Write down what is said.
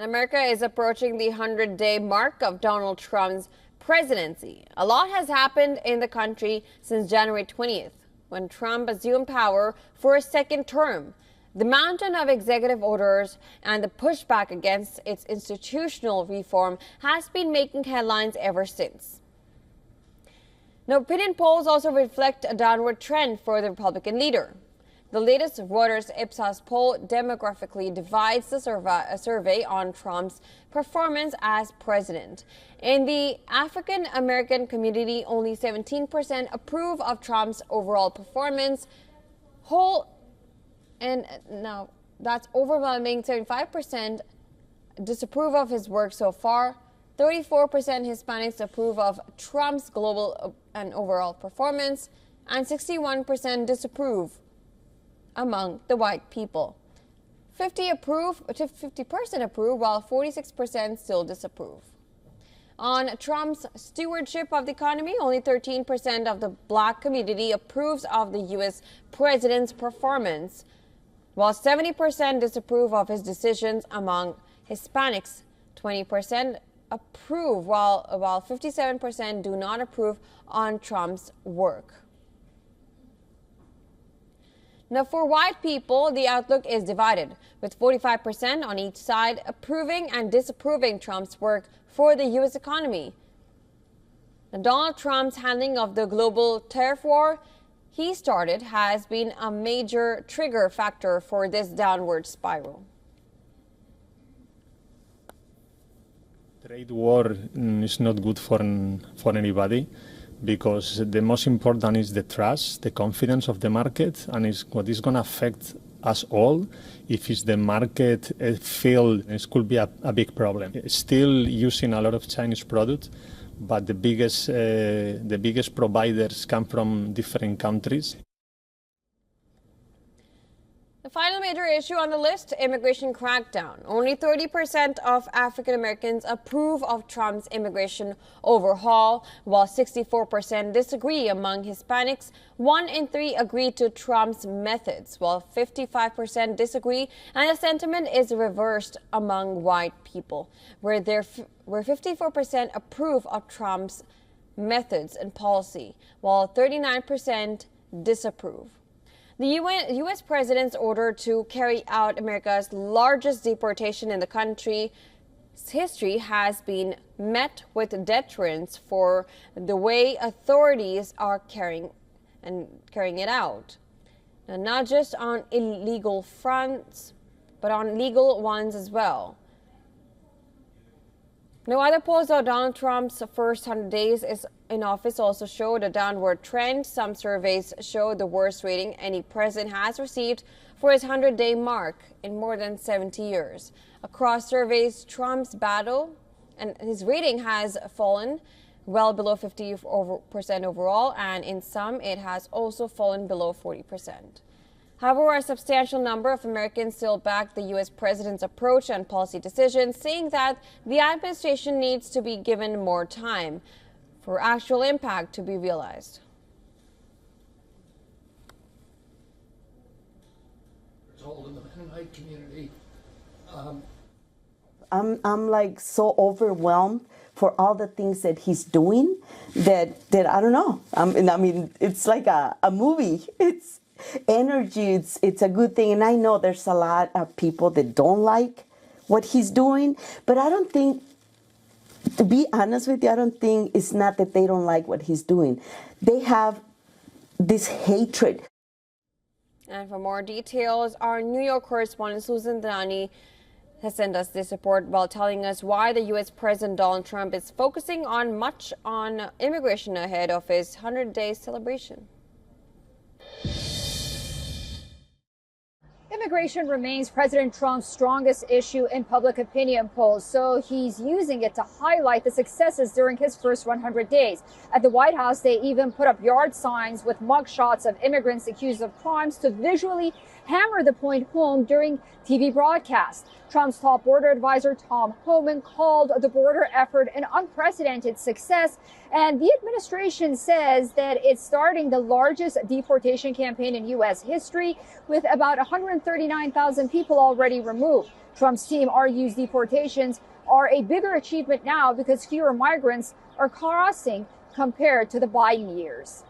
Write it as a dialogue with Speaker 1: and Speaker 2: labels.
Speaker 1: America is approaching the 100-day mark of Donald Trump's presidency. A lot has happened in the country since January 20th, when Trump assumed power for a second term. The mountain of executive orders and the pushback against its institutional reform has been making headlines ever since. Now, opinion polls also reflect a downward trend for the Republican leader. The latest Reuters Ipsos poll demographically divides the survey on Trump's performance as president. In the African American community, only 17% approve of Trump's overall performance. And now that's overwhelming 75% disapprove of his work so far. 34% Hispanics approve of Trump's global and overall performance, and 61% disapprove among the white people. 50% approve, while 46% still disapprove. On Trump's stewardship of the economy, only 13% of the black community approves of the U.S. president's performance, while 70% disapprove of his decisions. Among Hispanics, 20% approve, while 57% do not approve on Trump's work. Now, for white people, the outlook is divided, with 45% on each side approving and disapproving Trump's work for the U.S. economy. Now, Donald Trump's handling of the global tariff war he started has been a major trigger factor for this downward spiral.
Speaker 2: Trade war is not good for anybody, because the most important is the trust, the confidence of the market, and is what is going to affect us all. If it's the market failed, it could be a big problem. Still using a lot of Chinese products, but the biggest providers come from different countries.
Speaker 1: The final major issue on the list, immigration crackdown. Only 30% of African Americans approve of Trump's immigration overhaul, while 64% disagree. Among Hispanics, 1 in 3 agree to Trump's methods, while 55% disagree, and the sentiment is reversed among white people, where 54% approve of Trump's methods and policy, while 39% disapprove. The U.S. president's order to carry out America's largest deportation in the country's history has been met with deterrence for the way authorities are carrying it out. Now, not just on illegal fronts, but on legal ones as well. No other polls of Donald Trump's first 100 days in office also showed a downward trend. Some surveys show the worst rating any president has received for his 100-day mark in more than 70 years. Across surveys, Trump's battle and his rating has fallen well below 50% overall, and in some it has also fallen below 40%. However, a substantial number of Americans still back the U.S. president's approach and policy decisions, saying that the administration needs to be given more time for actual impact to be realized.
Speaker 3: In the Mennonite community,
Speaker 4: I'm like so overwhelmed for all the things that he's doing that I don't know. I mean, it's like a movie. It's energy. It's a good thing, and I know there's a lot of people that don't like what he's doing, but I don't think, to be honest with you, I don't think it's not that they don't like what he's doing. They have this hatred.
Speaker 1: And for more details, our New York correspondent Susan Dani has sent us this report while telling us why the U.S. President Donald Trump is focusing much on immigration ahead of his 100-day celebration.
Speaker 5: Immigration remains President Trump's strongest issue in public opinion polls, so he's using it to highlight the successes during his first 100 days. At the White House, they even put up yard signs with mugshots of immigrants accused of crimes to visually hammer the point home during TV broadcasts. Trump's top border advisor, Tom Homan, called the border effort an unprecedented success, and the administration says that it's starting the largest deportation campaign in U.S. history, with about 139,000 people already removed. Trump's team argues deportations are a bigger achievement now because fewer migrants are crossing compared to the Biden years.